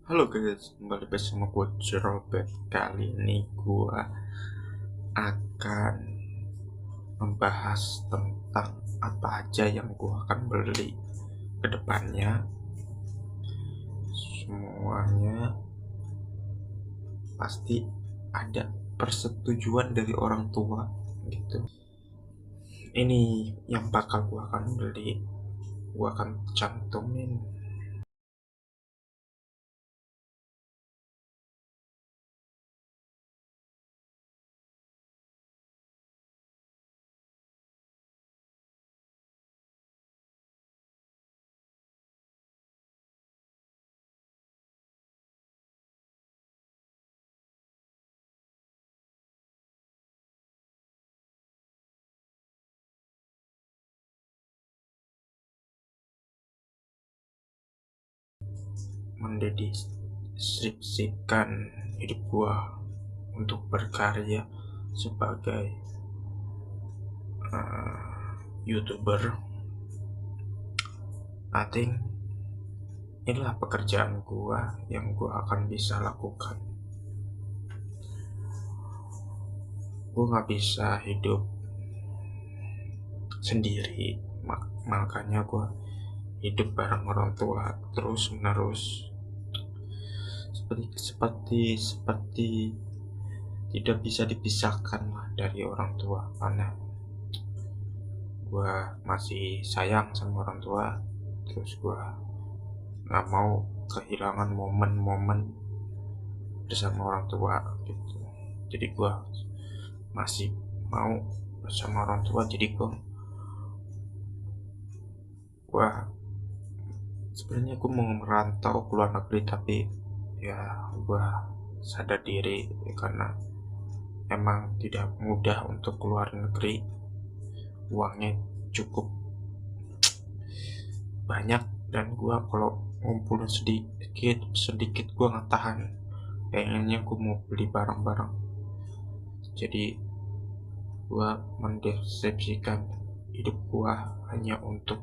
Halo guys, kembali bersama gue Jerobet. Kali ini gue akan membahas tentang apa aja yang gue akan beli ke depannya. Semuanya pasti ada persetujuan dari orang tua gitu. Ini yang bakal gue akan beli, gue akan cantumin. Mendediskripsikan hidup gue untuk berkarya sebagai YouTuber. I think inilah pekerjaan gua yang gua akan bisa lakukan. Gua nggak bisa hidup sendiri, makanya gua hidup bareng orang tua terus menerus. Seperti tidak bisa dipisahkan lah dari orang tua, karena gua masih sayang sama orang tua. Terus gua nggak mau kehilangan momen-momen bersama orang tua gitu. Jadi gua masih mau bersama orang tua. Jadi gua sebenarnya gua mau merantau ke luar negeri, tapi ya gua sadar diri karena emang tidak mudah untuk keluar negeri. Uangnya cukup banyak, dan gua kalau ngumpulin sedikit gua nggak tahan. Pengennya gua mau beli barang-barang. Jadi gua mendeskripsikan hidup gua hanya untuk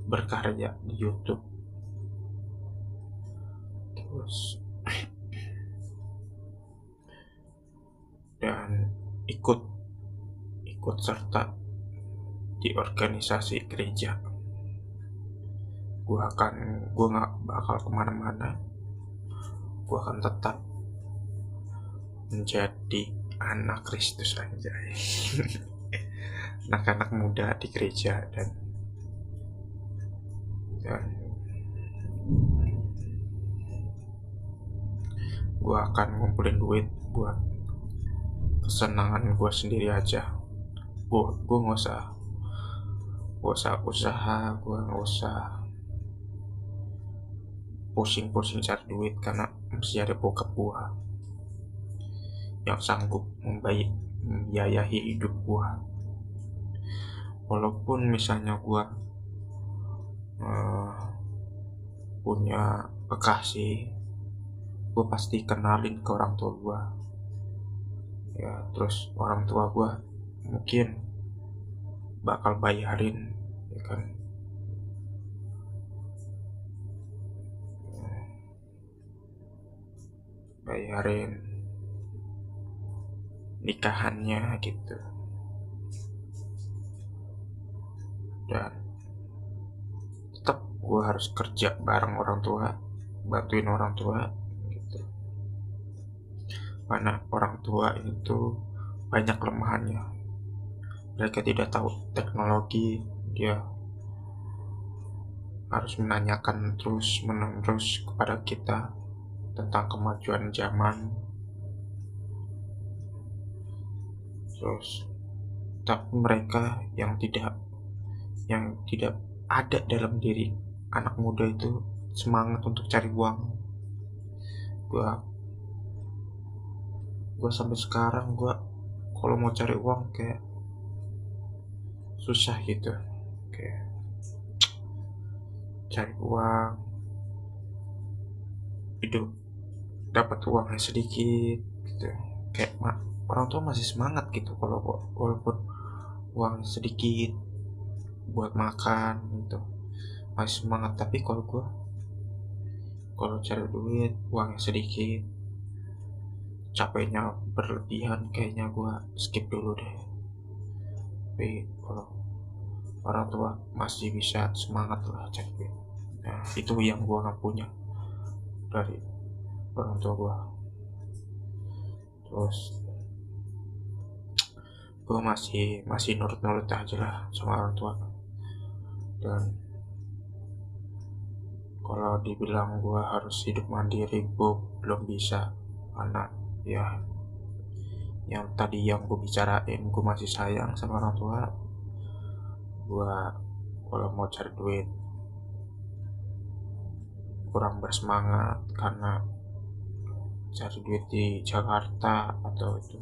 berkarya di YouTube. Terus dan ikut serta di organisasi gereja. Gue nggak bakal kemana-mana. Gue akan tetap menjadi anak Kristus aja. Anak-anak muda di gereja, dan gue akan ngumpulin duit buat kesenangan gue sendiri aja. Gue nggak usah usaha, gue nggak usah pusing-pusing cari duit, karena masih ada bokap gue yang sanggup membiayai hidup gue. Walaupun misalnya gue punya kekasih, gue pasti kenalin ke orang tua gue ya. Terus orang tua gue mungkin bakal bayarin, ya kan, bayarin nikahannya gitu. Dan tetap gue harus kerja bareng orang tua, bantuin orang tua gitu, karena orang tua itu banyak kelemahannya. Mereka tidak tahu teknologi. Dia harus menanyakan terus menerus kepada kita tentang kemajuan zaman. Terus tapi mereka yang tidak ada dalam diri anak muda itu semangat untuk cari uang. Gua sampai sekarang kalau mau cari uang kayak susah gitu, kayak cari uang hidup, dapat uangnya sedikit gitu. Kayak orang tua masih semangat gitu kalau walaupun uang sedikit buat makan gitu, masih semangat. Tapi kalau kalau cari duit uangnya sedikit, capeknya berlebihan, kayaknya gue skip dulu deh. Tapi kalau orang tua masih bisa semangat lah cari duit. Nah, itu yang gue nggak punya dari orang tua gue. Terus gue masih nurut-nurut aja lah sama orang tua. Dan kalau dibilang gue harus hidup mandiri, gue belum bisa. Karena ya yang tadi yang gue bicarain, gue masih sayang sama orang tua. Gue kalau mau cari duit kurang bersemangat karena cari duit di Jakarta atau itu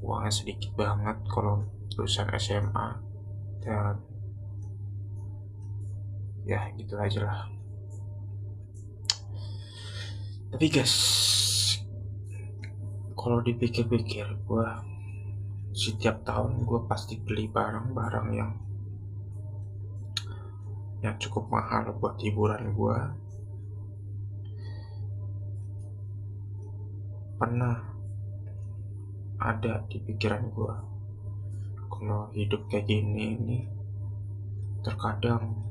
uangnya sedikit banget kalau lulusan SMA. Dan ya gitu aja lah. Tapi guys, kalau dipikir-pikir, gue setiap tahun gue pasti beli barang-barang yang cukup mahal buat hiburan gue. Pernah ada di pikiran gue, kalau hidup kayak gini nih, terkadang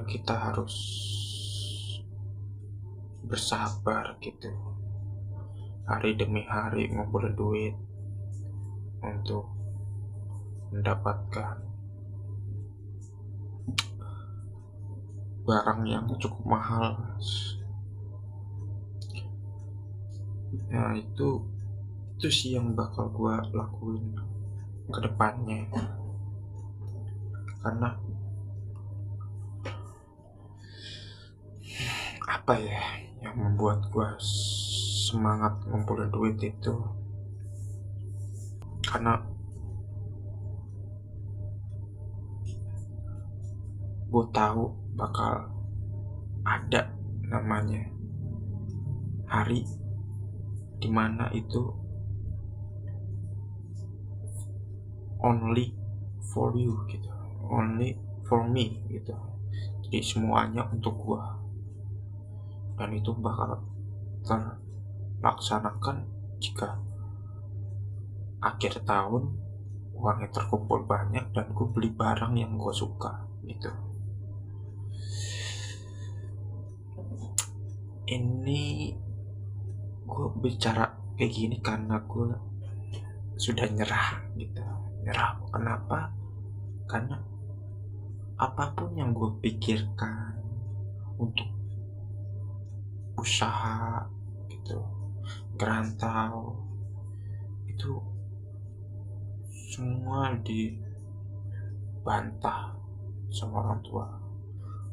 kita harus bersabar gitu, hari demi hari ngumpulin duit untuk mendapatkan barang yang cukup mahal. Nah itu sih yang bakal gue lakuin ke depannya. Karena apa ya yang membuat gue semangat ngumpulin duit itu, karena gue tahu bakal ada namanya hari dimana itu only for you gitu, only for me gitu. Jadi semuanya untuk gue, dan itu bakal terlaksanakan jika akhir tahun uangnya terkumpul banyak dan gue beli barang yang gue suka gitu. Ini gue bicara kayak gini karena gue sudah nyerah gitu. Nyerah kenapa? Karena apapun yang gue pikirkan untuk usaha gitu, gerantau, itu semua dibantah sama orang tua.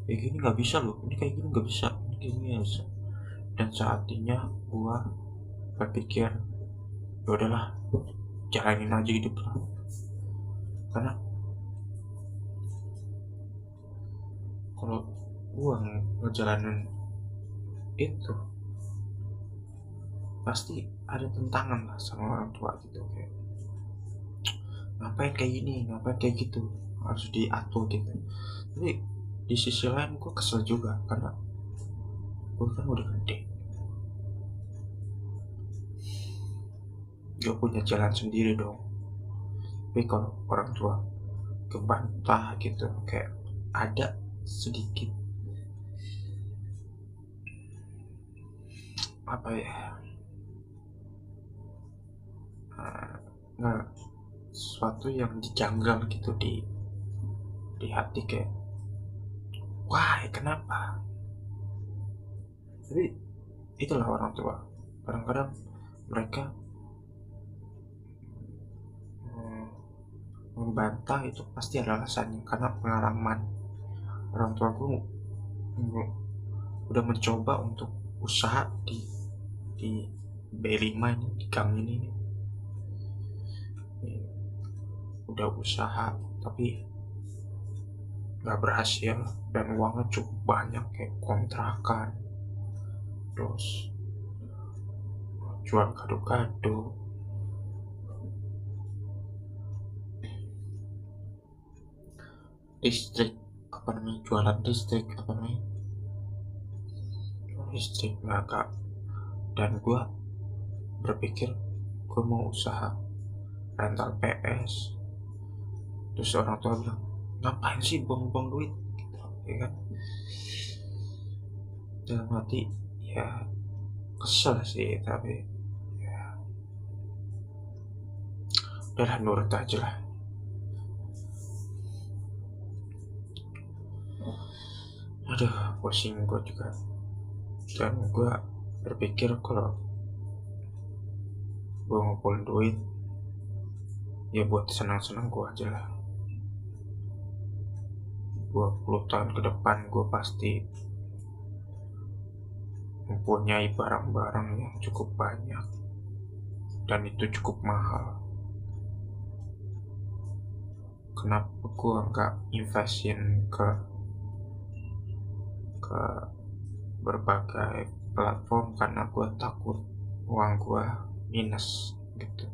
Kayak gini nggak bisa loh, ini kayak gini nggak bisa, ini kayak gini nggak bisa. Dan saatnya gue berpikir, ya udahlah, jalanin aja hidup lah. Karena kalau gue ngejalanin itu pasti ada tentangan lah sama orang tua gitu, kayak ngapain kayak gini, ngapain kayak gitu, harus diatur gitu. Tapi di sisi lain gue kesel juga karena gue kan udah gede, gue punya jalan sendiri dong. Tapi kalau orang tua kebantah gitu, kayak ada sedikit apa ya, nggak, sesuatu yang dijanggal gitu di hati, kayak wah kenapa. Tapi itulah orang tua, kadang-kadang mereka membantah itu pasti ada alasannya, karena pengalaman orang tua gue udah mencoba untuk usaha di B5 ini, di gang ini udah usaha tapi nggak berhasil, dan uangnya cukup banyak, kayak kontrakan, terus jual gado-gado. listrik, apa namanya, jualan listrik, apa namanya, listrik nggak kak. Dan gue berpikir gue mau usaha rental PS. Terus orang tua bilang, ngapain sih buang-buang duit gitu, ya kan. Dalam hati ya kesel sih, tapi ya udahlah, nurut aja lah. Aduh, pusing gue juga. Dan gue berpikir kalau gue ngumpulin duit ya buat senang-senang gue aja lah. 20 tahun ke depan gue pasti mempunyai barang-barang yang cukup banyak dan itu cukup mahal. Kenapa gue nggak investin ke berbagai platform? Karena gue takut uang gue minus gitu.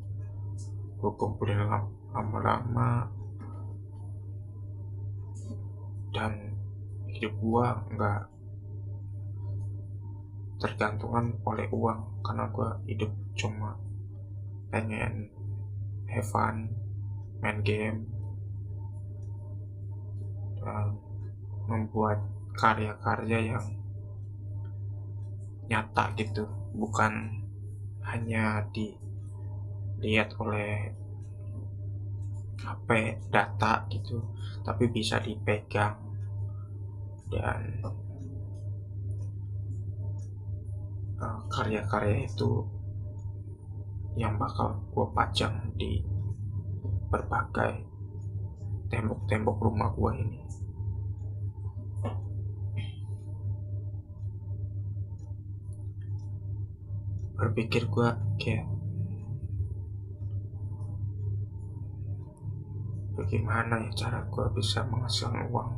Gue kumpulin lama-lama dan hidup gue nggak tergantungan oleh uang, karena gue hidup cuma pengen have fun, main game, dan membuat karya-karya yang nyata gitu, bukan hanya dilihat oleh HP data gitu, tapi bisa dipegang. Dan karya-karya itu yang bakal gue pajang di berbagai tembok-tembok rumah gue ini. Berpikir gue kayak bagaimana ya cara gue bisa menghasilkan uang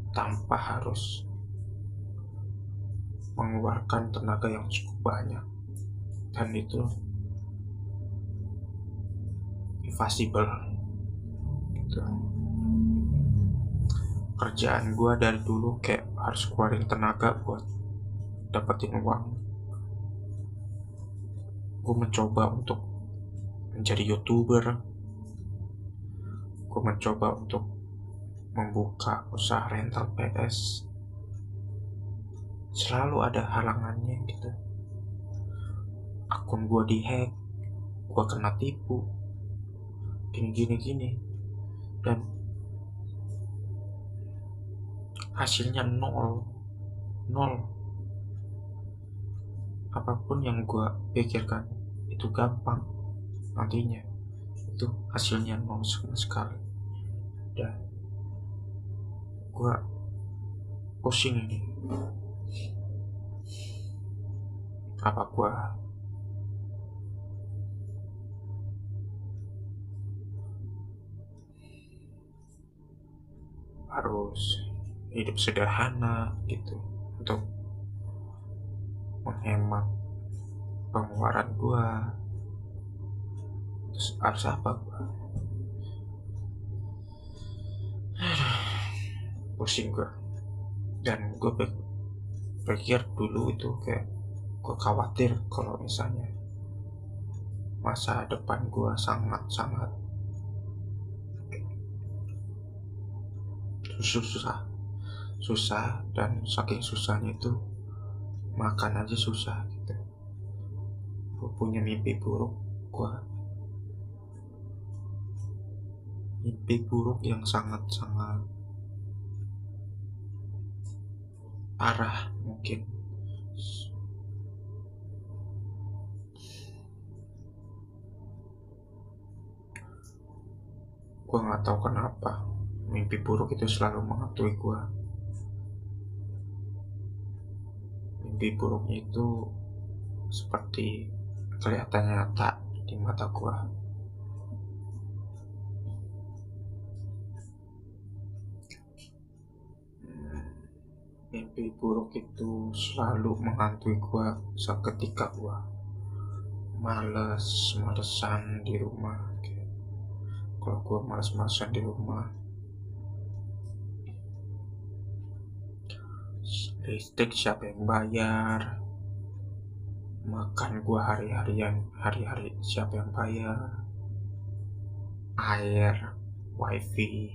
tanpa harus mengeluarkan tenaga yang cukup banyak, dan itu impossible gitu. Kerjaan gue dari dulu kayak harus keluarin tenaga buat dapetin uang. Gue mencoba untuk menjadi YouTuber, gue mencoba untuk membuka usaha rental PS, selalu ada halangannya gitu. Akun gue dihack, gue kena tipu, gini, dan hasilnya nol. Apapun yang gue pikirkan itu gampang, nantinya itu hasilnya nol sama sekali. Dan gue pusing ini, apa gue harus hidup sederhana gitu untuk menghemat pengeluaran gue. Terus harus apa gue? Pusing gue. Dan gue pikir dulu itu kayak gue khawatir kalau misalnya masa depan gue sangat susah, dan saking susahnya itu makan aja susah gitu. Gue punya mimpi buruk yang sangat parah mungkin. Gue nggak tahu kenapa mimpi buruk itu selalu menghantui gue. Mimpi buruknya itu seperti kelihatan nyata di mata gue. Mimpi buruk itu selalu menghantui gue seketika gue malesan di rumah. kalau gue malas-malasan di rumah. Listrik siapa yang bayar, makan gue hari-hari siapa yang bayar, air, wifi,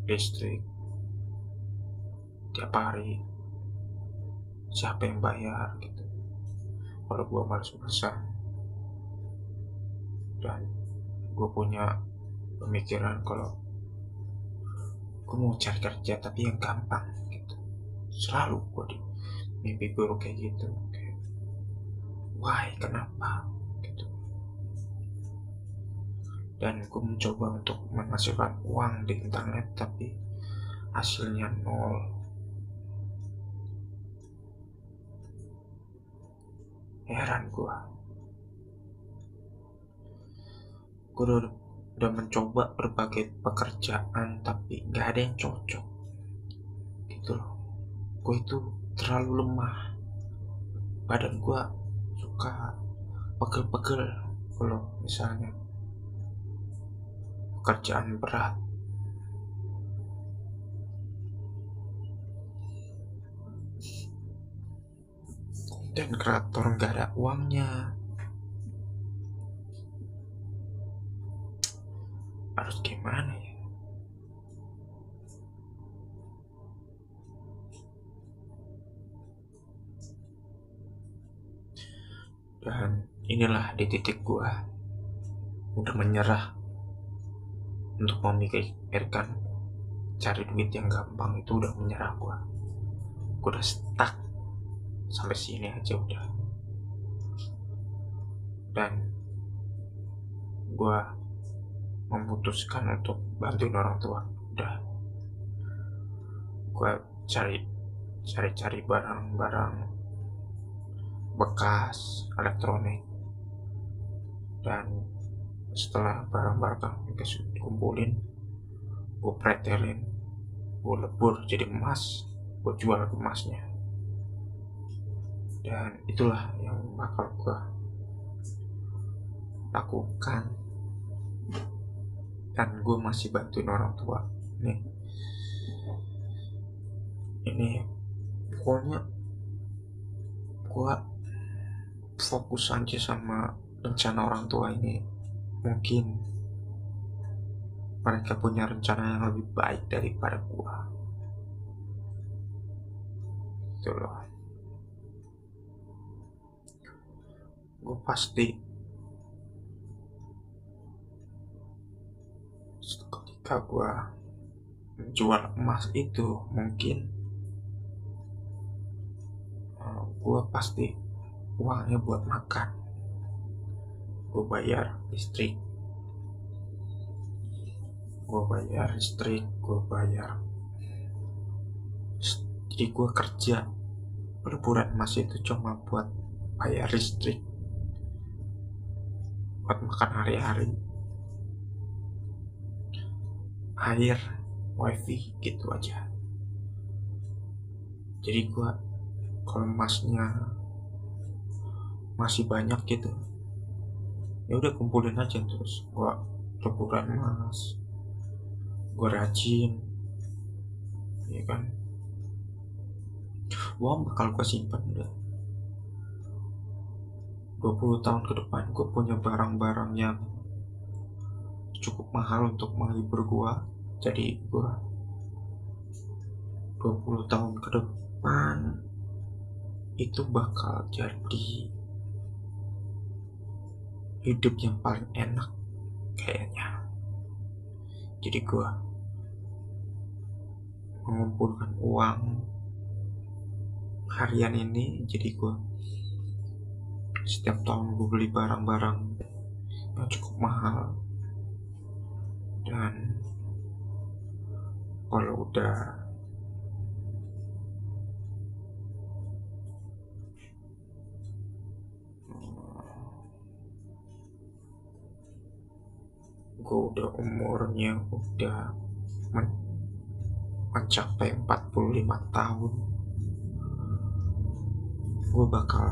listrik tiap hari siapa yang bayar gitu. Kalau gue malas-malasan dan gue punya pemikiran kalau gue mau cari kerja tapi yang gampang gitu, selalu gue di mimpi buruk kayak gitu, kayak why, kenapa gitu. Dan gue mencoba untuk menghasilkan uang di internet tapi hasilnya nol. Heran gue udah mencoba berbagai pekerjaan tapi nggak ada yang cocok gitu loh. Gue itu terlalu lemah, badan gue suka pegel-pegel kalau misalnya pekerjaan berat. Dan kreator nggak ada uangnya, harus gimana ya? Dan inilah di titik gue udah menyerah untuk memikirkan cari duit yang gampang. Itu udah menyerah gue udah stuck sampai sini aja udah. Dan gue memutuskan untuk bantuin orang tua. Udah, gue cari barang-barang bekas elektronik, dan setelah barang-barang bekas dikumpulin, gue pretelin, gue lebur jadi emas, gue jual emasnya. Dan itulah yang bakal gue lakukan. Dan gue masih bantuin orang tua ini pokoknya gue fokus aja sama rencana orang tua ini. Mungkin mereka punya rencana yang lebih baik daripada gue gitu loh. Gue pasti ketika gue menjual emas itu, mungkin gue pasti uangnya buat makan, gue bayar listrik, jadi gue kerja berbulan emas itu cuma buat bayar listrik, buat makan hari-hari, air, wifi gitu aja. Jadi gue kalau emasnya masih banyak gitu, ya udah kumpulin aja, terus gue berbulan emas, gue rajin, ya kan, uang bakal gue simpan udah 20 tahun ke depan. Gue punya barang-barang yang cukup mahal untuk menghibur gue, jadi gue 20 tahun ke depan itu bakal jadi hidup yang paling enak kayaknya. Jadi gue mengumpulkan uang harian ini, jadi gue setiap tahun gue beli barang-barang yang cukup mahal. Dan kalau udah umurnya udah mencapai 45 tahun, gue bakal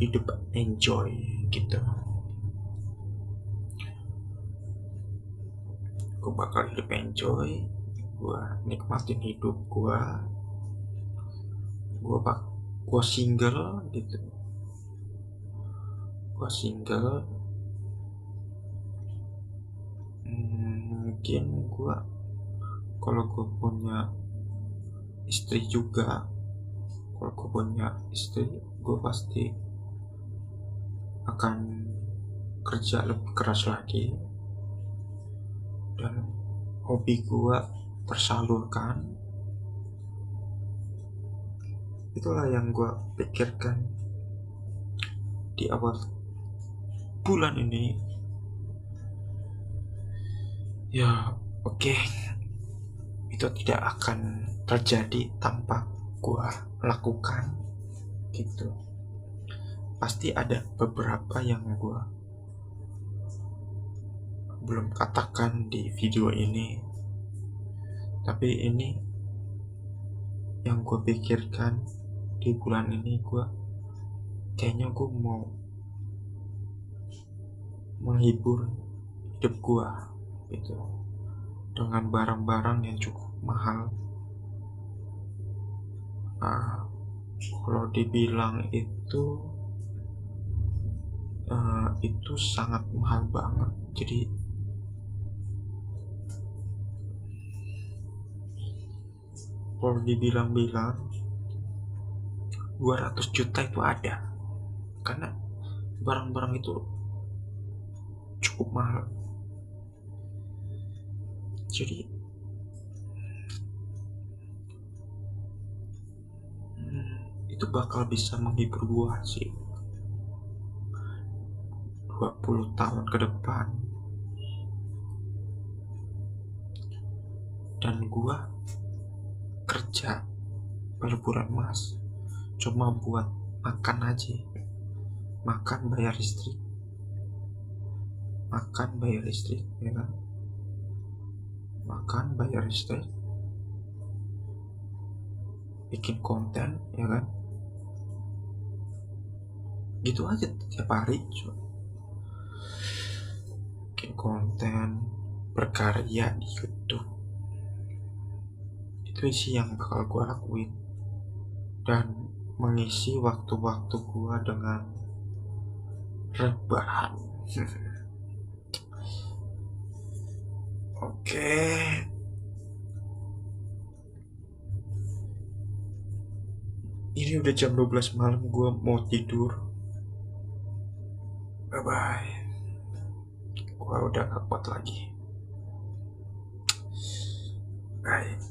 hidup enjoy gitu. Gue bakal hidup enjoy, gue nikmatin hidup gue single gitu. Gue single, mungkin gue kalau gue punya istri juga, kalau gue punya istri gue pasti akan kerja lebih keras lagi dan hobi gue tersalurkan. Itulah yang gue pikirkan di awal bulan ini. Ya oke, itu tidak akan terjadi tanpa gue lakukan gitu. Pasti ada beberapa yang gue belum katakan di video ini, tapi ini yang gue pikirkan di bulan ini. Kayaknya gue mau menghibur hidup gue gitu dengan barang-barang yang cukup mahal. Kalau dibilang itu sangat mahal banget. Jadi kalau dibilang-bilang 200 juta itu ada, karena barang-barang itu cukup mahal. Jadi itu bakal bisa menghibur gua sih 20 tahun ke depan. Dan gua kerja per bulan mas cuma buat makan aja, makan bayar listrik ya kan, makan bayar listrik, bikin konten ya kan, gitu aja tiap hari. Bikin konten, berkarya di YouTube, itu sih yang bakal gue lakuin, dan mengisi waktu-waktu gue dengan rebahan. Oke. Ini udah jam 12 malam, gue mau tidur. Bye bye. Gue udah gak kuat lagi. Bye.